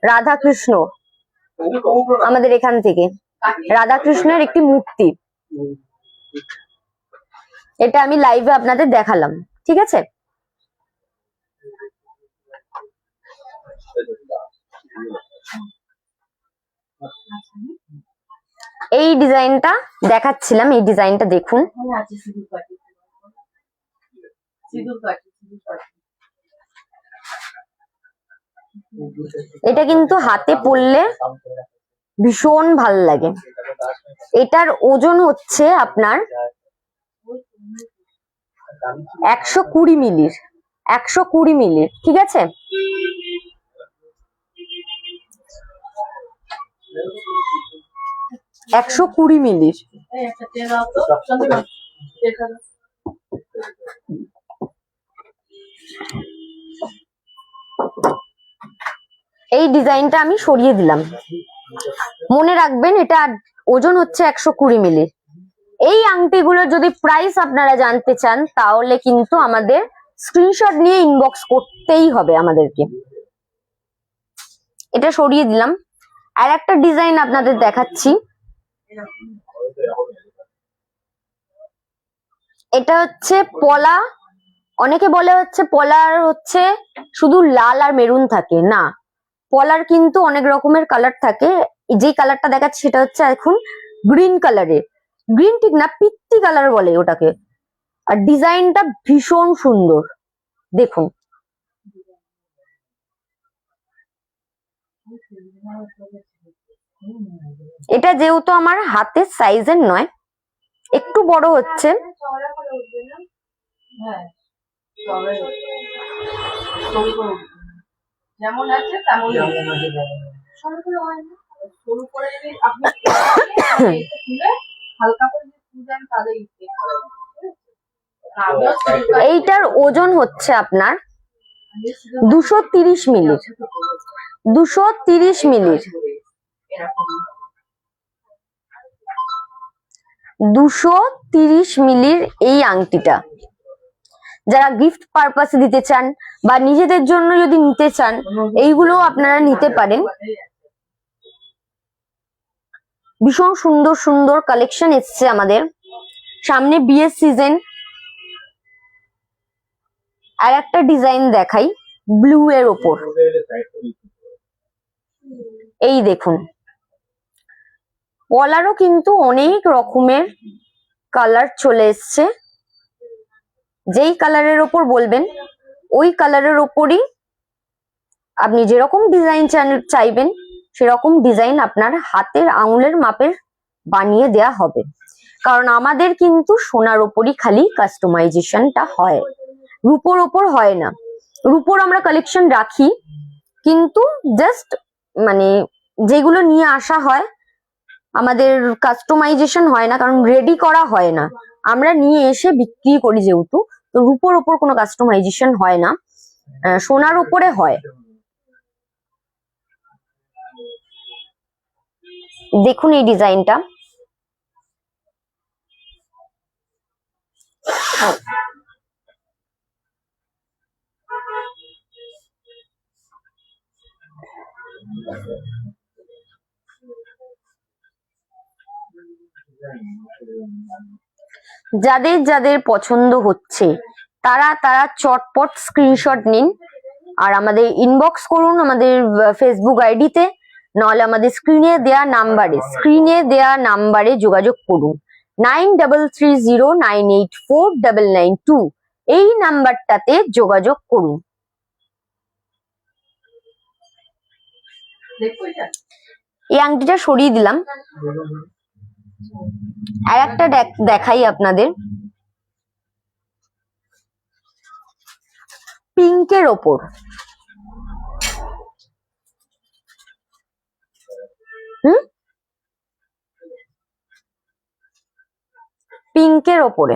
রাধাকৃষ্ণ, আমাদের এখান থেকে রাধাকৃষ্ণের একটি মূর্তি, এটা আমি লাইভে আপনাদের দেখালাম, ঠিক আছে? এই ডিজাইনটা দেখাচ্ছিলাম, এই ডিজাইনটা দেখুন। এটা কিন্তু হাতে পরলে ভীষণ ভালো লাগে। এটার ওজন হচ্ছে আপনার 120 মিলির, 120 মিলির, ঠিক আছে। একশো 20 মিলির। এই একটা টে দাও তো চন্দ্রিমা, টেটা দাও। এই ডিজাইনটা আমি সরিয়ে দিলাম, মনে রাখবেন এটা ওজন হচ্ছে 120 মিলির। এই আংটিগুলোর যদি প্রাইস আপনারা জানতে চান তাহলে কিন্তু আমাদের স্ক্রিনশট নিয়ে ইনবক্স করতেই হবে আমাদেরকে। এটা সরিয়ে দিলাম। আর একটা ডিজাইন আপনাদের দেখাচ্ছি, এটা হচ্ছে পলা। অনেকে বলে হচ্ছে পলার হচ্ছে শুধু লাল আর মেরুন থাকে, না, পলার কিন্তু অনেক রকমের কালার থাকে। যে কালারটা দেখাচ্ছি সেটা হচ্ছে এখন গ্রিন কালারের, গ্রিন ঠিক না, পিত্তি কালার বলে ওটাকে। আর ডিজাইনটা ভীষণ সুন্দর, দেখুন। এটা যেহেতু আমার হাতের সাইজের নয়, একটু বড় হচ্ছে, হ্যাঁ যেমন আছে তেমন শুরু করে যদি আপনি তুলে হালকা করে যদি তুলেন তাহলে এইটার ওজন হচ্ছে আপনার 230 মিলির, 230 মিলির, 230 মিলির এই আংটিটা যারা গিফট পারপাসে দিতে চান বা নিজেদের জন্য যদি নিতে চান এইগুলো আপনারা নিতে পারেন। ভীষণ সুন্দর সুন্দর কালেকশন এসছে আমাদের সামনে, বিয়ের সিজন। আর একটা ডিজাইন দেখাই ব্লু এর ওপর, এই দেখুন। পলারও কিন্তু অনেক রকমের কালার চলে এসছে, যেই কালারের ওপর বলবেন ওই কালারের ওপরই আপনি যেরকম ডিজাইন চাইবেন সেরকম ডিজাইন আপনার হাতের আঙুলের মাপের বানিয়ে দেয়া হবে। কারণ আমাদের কিন্তু সোনার ওপরই খালি কাস্টমাইজেশনটা হয়, রূপোর ওপর হয় না। রূপোর আমরা কালেকশন রাখি কিন্তু জাস্ট মানে যেগুলো নিয়ে আসা হয় আমাদের কাস্টমাইজেশন হয় না, কারণ রেডি করা হয় না, আমরা নিয়ে এসে বিক্রি করি যেহেতু। তো রূপোর ওপর কোনো কাস্টমাইজেশন হয় না, সোনার ওপরে হয়। দেখুন এই ডিজাইনটা, যাদের যাদের পছন্দ হচ্ছে তারা তারা চটপট স্ক্রিনশট নিন আর আমাদের ইনবক্স করুন আমাদের ফেসবুক আইডিতে, নাহলে আমাদের স্ক্রিনে দেয়া নাম্বারে যোগাযোগ করুন। 9330984992 এই নাম্বারটাতে যোগাযোগ করুন। এই আংটিটা সরিয়ে দিলাম। আর একটা দেখাই আপনাদের, পিঙ্কের ওপর, পিঙ্কের ওপরে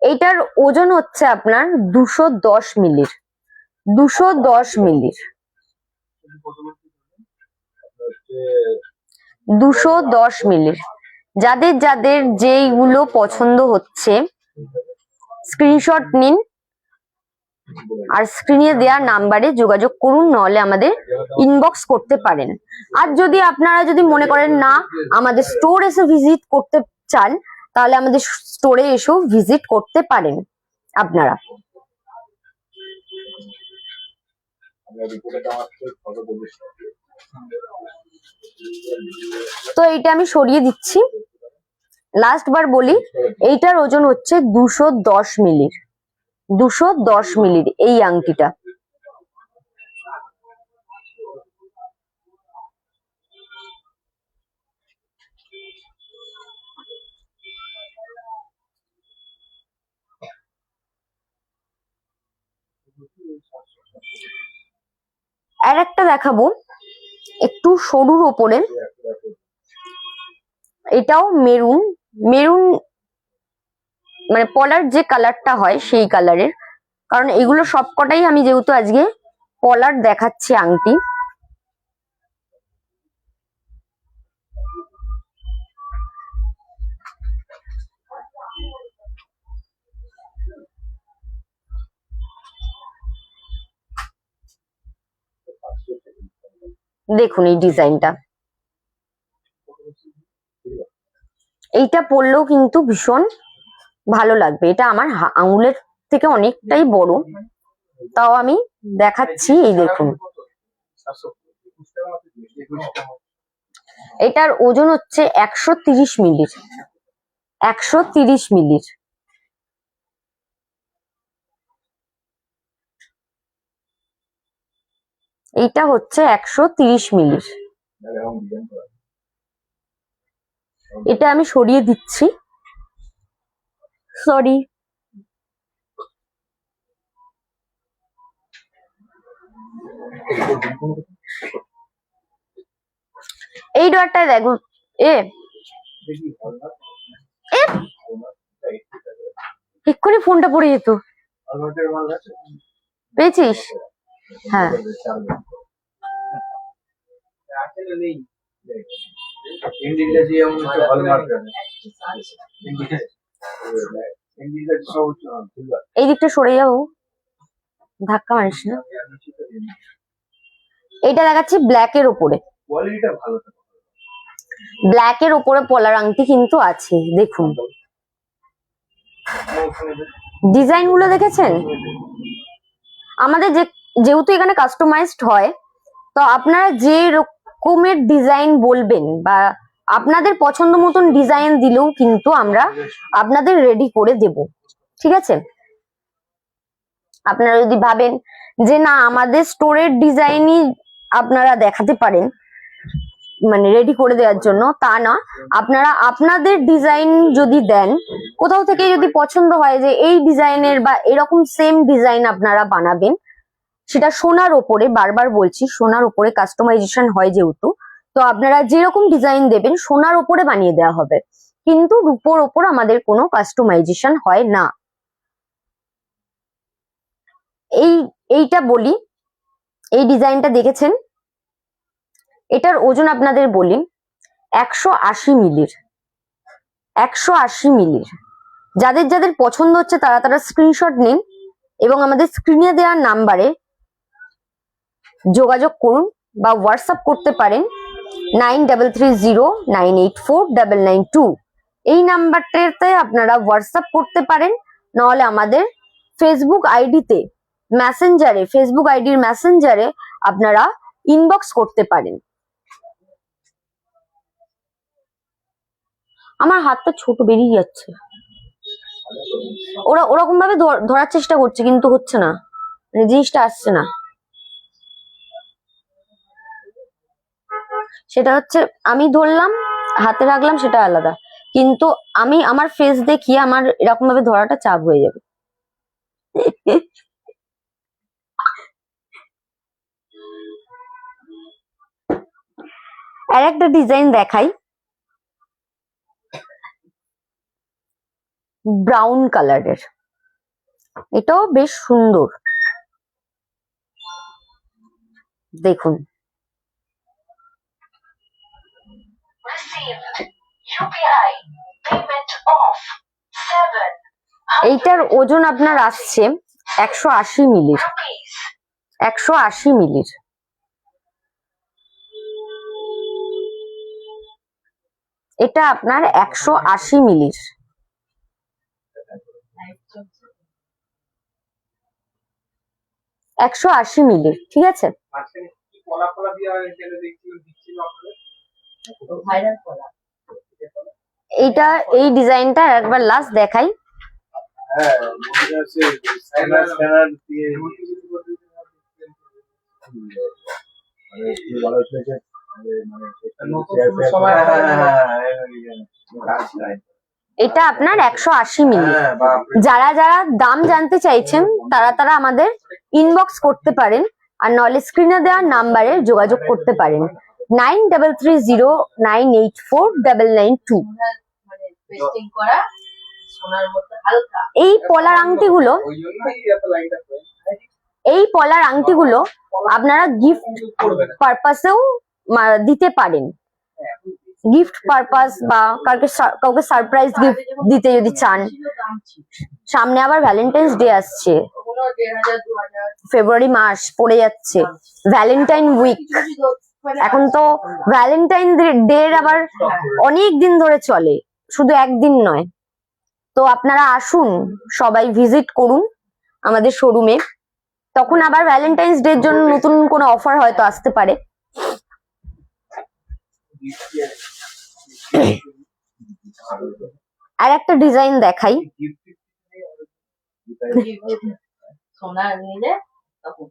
এইটার ওজন হচ্ছে আপনার 210 মিলির, 210 মিলির, 210 মিলির। যাদের যাদের যেইগুলো পছন্দ হচ্ছে স্ক্রিনশট নিন আর স্ক্রিনে দেওয়া নাম্বারে যোগাযোগ করুন, নাহলে আমাদের ইনবক্স করতে পারেন। আর যদি আপনারা যদি মনে করেন না আমাদের স্টোর এসে ভিজিট করতে চান তাহলে আমাদের স্টোরে এসেও ভিজিট করতে পারেন আপনারা। তো এইটা আমি সরিয়ে দিচ্ছি। লাস্ট বার বলি, এইটার ওজন হচ্ছে 210 মিলির, 210 মিলির এই আংটিটা। আর একটা দেখাবো একটু সরুর ওপরে, এটাও মেরুন, মেরুন মানে পলার যে কালারটা হয় সেই কালারের, কারণ এগুলো সবকটাই আমি যেহেতু আজকে পলার দেখাচ্ছি আংটি। দেখুন এই ডিজাইনটা, এইটা পরলেও কিন্তু ভীষণ ভালো লাগবে। এটা আমার আঙুলের থেকে অনেকটাই বড়, তাও আমি দেখাচ্ছি। এই দেখুন, এটার ওজন হচ্ছে 130 মিলির, 130 মিলির। এইটা হচ্ছে 130 মিলির। এটা আমি সরিয়ে দিচ্ছি, সরি। এই ডোয়ারটায় দেখো, এক্ষুনি ফোনটা পড়ে যেত। পেয়েছিস? হ্যাঁ, এই দিকটা সরে যাবো, ধাক্কা মারিস না। এটা দেখাচ্ছি ব্ল্যাক এর ওপরে, ব্ল্যাক এর ওপরে পলার আংটি কিন্তু আছে। দেখুন ডিজাইন গুলো দেখেছেন? আমাদের যেহেতু এখানে কাস্টমাইজড হয়, তো আপনারা যে রকমের ডিজাইন বলবেন বা আপনাদের পছন্দ মতন ডিজাইন দিলেও কিন্তু আমরা আপনাদের রেডি করে দেব, ঠিক আছে? আপনারা যদি ভাবেন যে না আমাদের স্টোরের ডিজাইনই আপনারা দেখাতে পারেন মানে রেডি করে দেওয়ার জন্য, তা না। আপনারা আপনাদের ডিজাইন যদি দেন, কোথাও থেকে যদি পছন্দ হয় যে এই ডিজাইনের বা এরকম সেম ডিজাইন আপনারা বানাবেন, সেটা সোনার ওপরে, বারবার বলছি সোনার ওপরে কাস্টমাইজেশন হয় যেহেতু, তো আপনারা যেরকম ডিজাইন দেবেন সোনার ওপরে বানিয়ে দেওয়া হবে, কিন্তু রূপোর ওপর আমাদের কোনো কাস্টমাইজেশন হয় না। এইটা বলি, এই ডিজাইনটা দেখেছেন? এটার ওজন আপনাদের বলি 180 মিলির, 180 মিলির। যাদের যাদের পছন্দ হচ্ছে তারা তারা স্ক্রিনশট নিন এবং আমাদের স্ক্রিনে দেওয়া নাম্বারে যোগাযোগ করুন বা হোয়াটসঅ্যাপ করতে পারেন 9330984992। এই নাম্বারটাতে আপনারা হোয়াটসঅ্যাপ করতে পারেন, নাহলে আমাদের ফেসবুক আইডিতে মেসেঞ্জারে, ফেসবুক আইডির মেসেঞ্জারে আপনারা ইনবক্স করতে পারেন। আমার হাতটা ছোট বেরিয়ে যাচ্ছে, ওরকম ভাবে ধরার চেষ্টা করছে কিন্তু হচ্ছে না, মানে জিনিসটা আসছে না। সেটা হচ্ছে আমি ধরলাম হাতে রাখলাম সেটা আলাদা, কিন্তু আমি আমার ফেস দেখিয়ে আমার এরকম ভাবে ধরাটা চাপ হয়ে যাবে। আর একটা ডিজাইন দেখাই, ব্রাউন কালারের, এটাও বেশ সুন্দর। দেখুন এইটার ওজন আপনার আসছে 180 মিলির, 180 মিলির। এটা আপনার 180 মিলির, 180 মিলির, ঠিক আছে? এইটা এই ডিজাইনটা একবার লাস্ট দেখাই। এটা আপনার 180 মিলি। যারা যারা দাম জানতে চাইছেন তারা তারা আমাদের ইনবক্স করতে পারেন আর নলে স্ক্রিনে দেওয়া নাম্বারে যোগাযোগ করতে পারেন 9330984992। মানে পেস্টিং করা সোনার মতো হালকা। এই পলার আংটিগুলো আপনারা গিফট পারপাসেও দিতে পারেন। গিফট পারপাস বা কাউকে সারপ্রাইজ গিফট দিতে যদি চান। সামনে আবার ভ্যালেন্টাইন্স ডে আসছে, ফেব্রুয়ারি মাস পড়ে যাচ্ছে, ভ্যালেন্টাইন উইক। এখন তো ভ্যালেন্টাইন ডে আবার অনেক দিন ধরে চলে, শুধু একদিন নয়। তো আপনারা আসুন, সবাই ভিজিট করুন আমাদের শোরুমে। তখন আবার ভ্যালেন্টাইন্স ডে এর জন্য নতুন কোনো অফার হয়তো আসতে পারে। আর একটা ডিজাইন দেখাই। সোনা নিলে তখন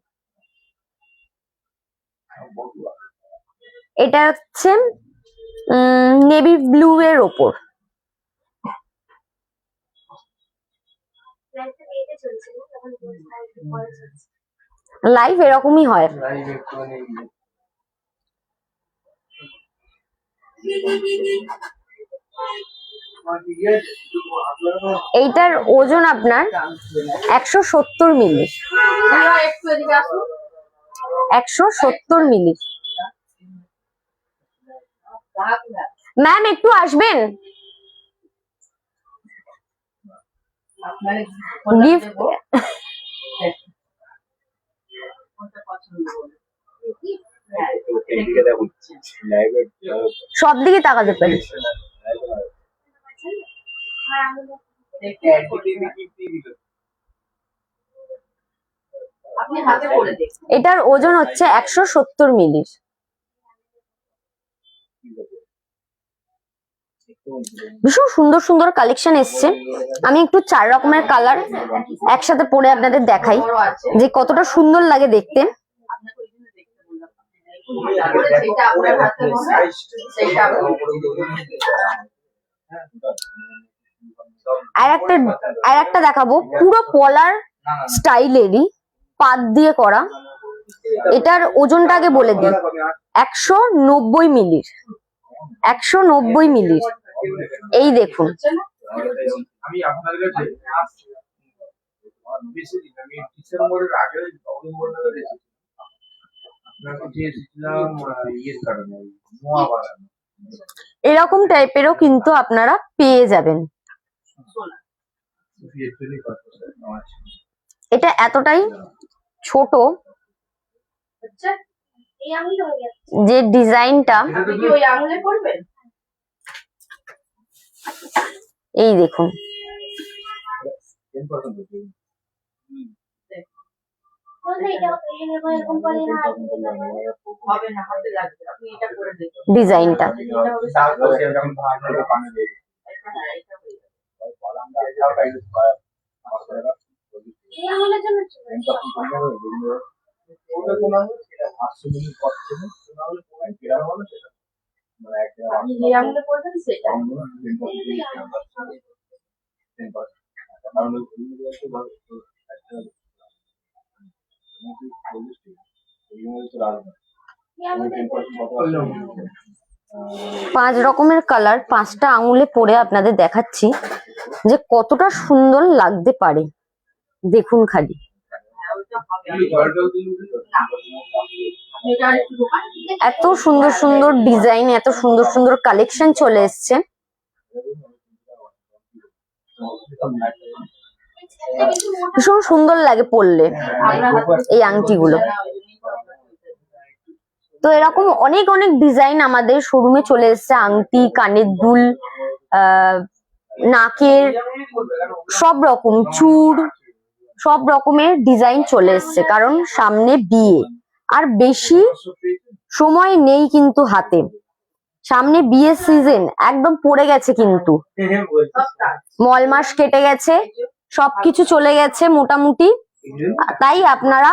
এটা হচ্ছে নেভি ব্লু এর ওপর। লাইভ এরকমই হয়। এইটার ওজন আপনার 170 মিলি। একটু এদিকে আসুন। 170 মিলি। ম্যাম একটু আসবেন। গিফট সব দিকে তাকাতে পারি। এটার ওজন হচ্ছে 170 মিলি। ভীষণ সুন্দর সুন্দর কালেকশন এসছে। আমি একটু 4 রকমের কালার একসাথে পরে আপনাদের দেখাই যে কতটা সুন্দর লাগে দেখতে। আর একটা দেখাবো পুরো পলার স্টাইলেরই পাত দিয়ে করা। এটার ওজনটা আগে বলে দিই, 190 মিলির। 190 মিলির। এই দেখুন, আমি আপনার কাছে ডিসেম্বরের আগে নভেম্বর নাগাদ আপনার কাছে এসেছিলাম ইয়ের কারণে নোয়া বাগান। এরকম টাইপেরও কিন্তু আপনারা পেয়ে যাবেন। এটা এতটাই ছোট যে ডিজাইনটা, এই দেখুন ডিজাইনটা। পাঁচ রকমের কালার 5টা আঙুলে পরে আপনাদের দেখাচ্ছি যে কতটা সুন্দর লাগতে পারে। দেখুন খালি এত সুন্দর সুন্দর ডিজাইন, এত সুন্দর সুন্দর কালেকশন চলে এসছে। ভীষণ সুন্দর লাগে পরলে এই আংটিগুলো। তো এরকম অনেক অনেক ডিজাইন আমাদের শোরুমে চলে এসছে। আংটি, কানের দুল, নাকের, সব রকম চূড়, সব রকমের ডিজাইন চলে এসছে। কারণ সামনে বিয়ে, আর বেশি সময় নেই কিন্তু হাতে। সামনে বিয়ের সিজন একদম পড়ে গেছে, কিন্তু মল মাস কেটে গেছে, সবকিছু চলে গেছে মোটামুটি। তাই আপনারা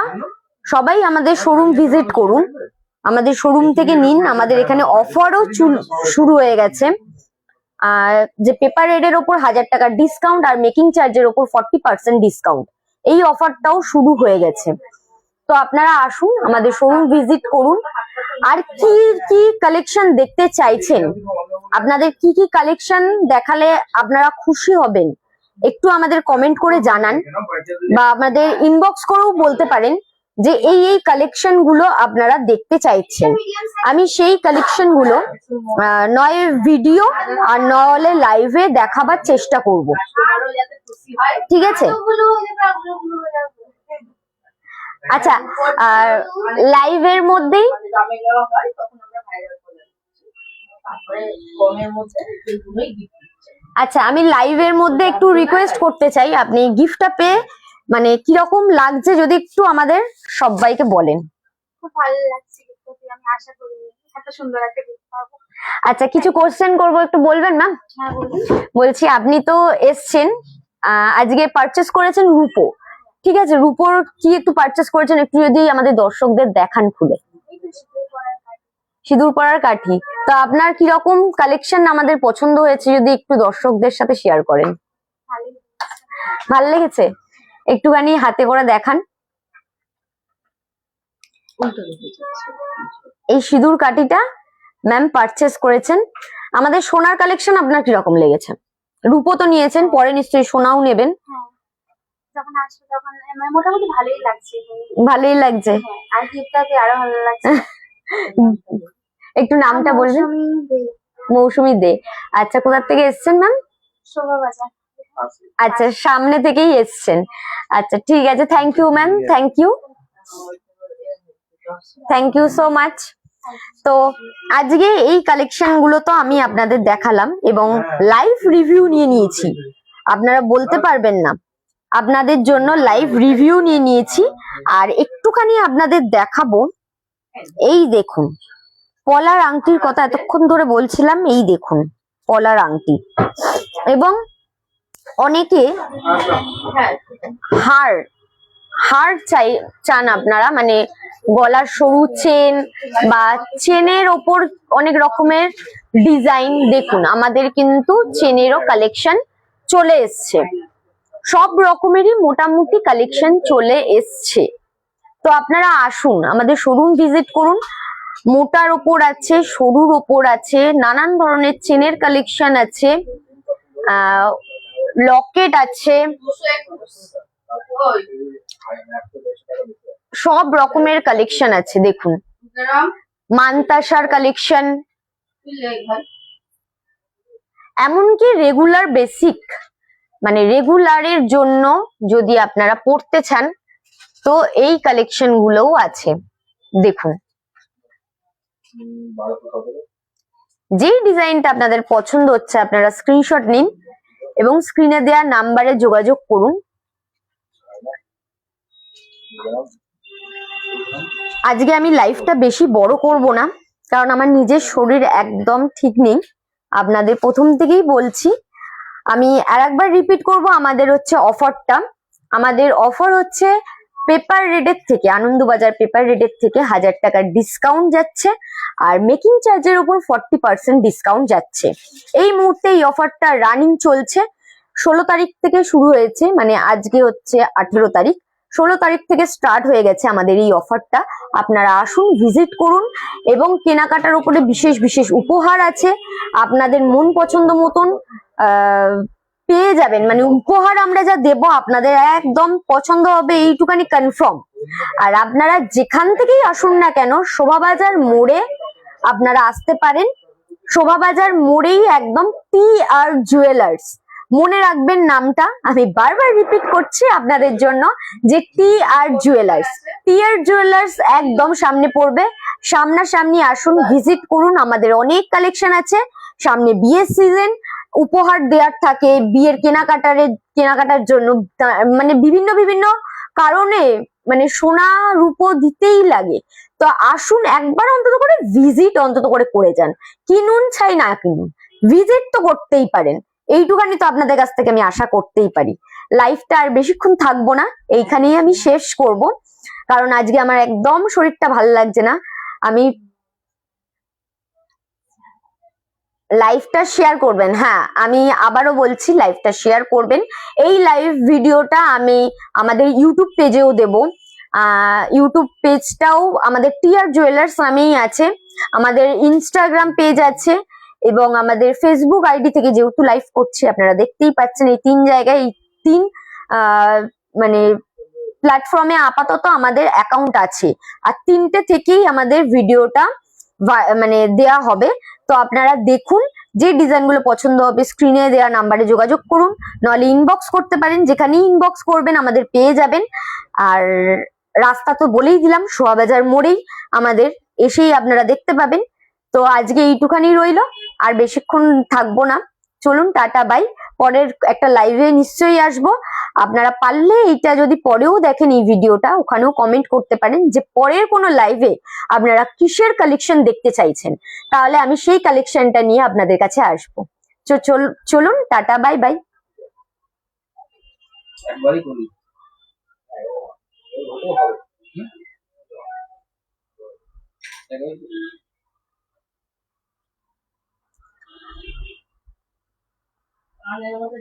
সবাই আমাদের শোরুম ভিজিট করুন, আমাদের শোরুম থেকে নিন। আমাদের এখানে অফারও শুরু হয়ে গেছে। আর যে পেপার রেডের ওপর 1000 টাকার ডিসকাউন্ট আর মেকিং চার্জের ওপর 40% ডিসকাউন্ট, এই অফারটাও শুরু হয়ে গেছে। তো আপনারা আসুন, আমাদের শোরুম ভিজিট করুন। আর কি কি কালেকশন দেখতে চাইছেন, আপনাদের কি কি কালেকশন দেখালে আপনারা খুশি হবেন, একটু আমাদের কমেন্ট করে জানান, বা আমাদের ইনবক্স করেও বলতে পারেন যে এই এই কালেকশন গুলো আপনারা দেখতে চাইছেন। আমি সেই কালেকশন গুলো নয় ভিডিও আর নলে লাইভে দেখাবার চেষ্টা করব, কাস্টমারও যাতে খুশি হয়। ঠিক আছে? আচ্ছা, আর লাইভের মধ্যেই দামে দেওয়া হয় তখন আমরা ভাইরাল করে দিচ্ছি। তারপরে কমের মধ্যে সেইগুলোই গিফট দিচ্ছি। আচ্ছা, আমি লাইভের মধ্যে একটু রিকোয়েস্ট করতে চাই, আপনি গিফটটা পেয়ে মানে কিরকম লাগছে যদি একটু আমাদের সবাইকে বলেন। খুব ভালো লাগছে গিফট, আমি আশা করি এত সুন্দর একটা গিফট পাবো। আচ্ছা, কিছু কোশ্চেন করবো, একটু বলবেন ম্যাম? হ্যাঁ বলুন। বলছি আপনি তো এসছেন, আজকে পারচেস করেছেন রূপো, ঠিক আছে? রূপোর কি একটু পারচেস করেছেন, একটু যদি আমাদের দর্শকদের দেখান খুলে। এই তো সিঁদুর পরার কাজ। সিঁদুর পরার কাঠি, তো আপনার কিরকম কালেকশন আমাদের পছন্দ হয়েছে যদি একটু দর্শকদের সাথে শেয়ার করেন। ভালোই ভালো লেগেছে? একটুখানি হাতে করে দেখান। এই সিঁদুর কাঠিটা ম্যাম পারচেস করেছেন। আমাদের সোনার কালেকশন আপনার কিরকম লেগেছে? রূপো তো নিয়েছেন, পরে নিশ্চয়ই সোনাও নেবেন। হ্যাঁ, যখন আসবে তখন আমার মোটামুটি ভালোই লাগছে। ভালোই লাগছে। হ্যাঁ, আর গিফটটাতে আরো ভালো লাগছে। একটু নামটা বলবেন? মৌসুমী দে, মৌসুমী দে। আচ্ছা, কোথা থেকে এসছেন ম্যাম? শোভাবাজার। আচ্ছা, সামনে থেকেই এসছেন। আচ্ছা, ঠিক আছে, thank you ma'am, thank you, thank you so much. তো আজকে এই কালেকশন গুলো তো আমি আপনাদের দেখালাম এবং লাইভ রিভিউ নিয়ে নিয়েছি, আপনারা বলতে পারবেন না, আপনাদের জন্য লাইভ রিভিউ নিয়ে নিয়েছি। আর একটুখানি আপনাদের দেখাবো, এই দেখুন পলার আংটির কথা এতক্ষণ ধরে বলছিলাম, এই দেখুন পলার আংটি। এবং অনেকে হার হার চান আপনারা, মানে গলার সরু চেন বা চেনের ওপর অনেক রকমের ডিজাইন। দেখুন আমাদের কিন্তু চেনেরও কালেকশন চলে এসছে, সব রকমেরই মোটামুটি কালেকশন চলে এসছে। তো আপনারা আসুন, আমাদের শোরুম ভিজিট করুন। মোটার ওপর আছে, সরুর ওপর আছে, নানান ধরনের চেনের কালেকশন আছে, লকেট আছে, সব রকমের কালেকশন আছে। দেখুন মানতাসার কালেকশন, এমনকি রেগুলার বেসিক, মানে রেগুলারের জন্য যদি আপনারা পড়তে চান তো এই কালেকশন গুলোও আছে। দেখুন যেই ডিজাইনটা আপনাদের পছন্দ হচ্ছে আপনারা স্ক্রিনশট নিন এবং স্ক্রিনে দেওয়া নাম্বারে যোগাযোগ করুন। আজকে আমি লাইভটা বেশি বড় করব না, কারণ আমার নিজের শরীর একদম ঠিক নেই, আপনাদের প্রথম থেকেই বলছি। আমি আরেকবার রিপিট করব, আমাদের হচ্ছে অফারটা, আমাদের অফার হচ্ছে পেপার রেটের থেকে, আনন্দবাজার পেপার রেটের থেকে 1000 টাকার ডিসকাউন্ট যাচ্ছে, আর মেকিং চার্জের উপর 40% ডিসকাউন্ট যাচ্ছে। এই মুহূর্তে এই অফারটা রানিং চলছে, 16 তারিখ থেকে শুরু হয়েছে, মানে আজকে হচ্ছে 18 তারিখ, 16 তারিখ থেকে স্টার্ট হয়ে গেছে আমাদের এই অফারটা। আপনারা আসুন, ভিজিট করুন, এবং কেনাকাটার উপরে বিশেষ বিশেষ উপহার আছে, আপনাদের মন পছন্দ মতন পেয়ে যাবেন। মানে উপহার আমরা যা দেব আপনাদের একদম পছন্দ হবে, এইটুকানি কনফার্ম। আর আপনারা যেখান থেকেই আসুন না কেন, শোভাবাজার মোড়ে আপনারা আসতে পারেন। শোভাবাজার মোড়েই একদম PR জুয়েলার্স, মনে রাখবেন নামটা, আমি বারবার রিপিট করছি আপনাদের জন্য, যে PR জুয়েলার্স। PR জুয়েলার্স একদম সামনে পড়বে, সামনাসামনি আসুন, ভিজিট করুন। আমাদের অনেক কালেকশন আছে, সামনে বিয়ের সিজন, উপহার দেওয়ার থাকে, বিয়ের কেনাকাটার জন্য, মানে বিভিন্ন বিভিন্ন কারণে মানে সোনা রূপো দিতেই লাগে। তো আসুন, একবার অন্তত করে ভিজিট অন্তত করে যান, কিনুন চাই না কিনুন, ভিজিট তো করতেই পারেন, এইটুখানি তো আপনাদের কাছ থেকে আমি আশা করতেই পারি। লাইফটা আর বেশিক্ষণ থাকবো না, এইখানেই আমি শেষ করব, কারণ আজকে আমার একদম শরীরটা ভালো লাগছে না। আমি লাইভটা শেয়ার করবেন, হ্যাঁ আমি আবারও বলছি লাইভটা শেয়ার করবেন। এই লাইভ ভিডিওটা আমি আমাদের ইউটিউব পেজেও দেব, ইউটিউব পেজটাও আমাদের টিআর জুয়েলার্স নামেই আছে, আমাদের ইনস্টাগ্রাম পেজ আছে, এবং আমাদের ফেসবুক আইডি থেকে যেহেতু লাইভ করছি আপনারা দেখতেই পাচ্ছেন এই 3 জায়গায়, এই 3 মানে প্ল্যাটফর্মে আপাতত আমাদের অ্যাকাউন্ট আছে। আর 3টে থেকেই আমাদের ভিডিওটা মানে দেয়া হবে। তো আপনারা দেখুন, যে ডিজাইন গুলো পছন্দ হবে স্ক্রিনে দেওয়া নাম্বারে যোগাযোগ করুন, নইলে ইনবক্স করতে পারেন, যেখানেই ইনবক্স করবেন আমাদের পেয়ে যাবেন। আর রাস্তা তো বলেই দিলাম, শোয়াবাজার মোড়েই আমাদের, এসেই আপনারা দেখতে পাবেন। তো আজকে এইটুখানি রইলো, আর বেশিক্ষণ থাকবো না, চলুন টাটা বাই। পরের একটা লাইভে নিশ্চয়ই আসবো। আপনারা পারলে এইটা যদি পরেও দেখেন এই ভিডিওটা, ওখানেও কমেন্ট করতে পারেন যে পরের কোনো লাইভে আপনারা কিসের কালেকশন দেখতে চাইছেন, তাহলে আমি সেই কালেকশনটা নিয়ে আপনাদের কাছে আসবো। চলুন টাটা বাই বাই। একবারই করি আমাদের মধ্যে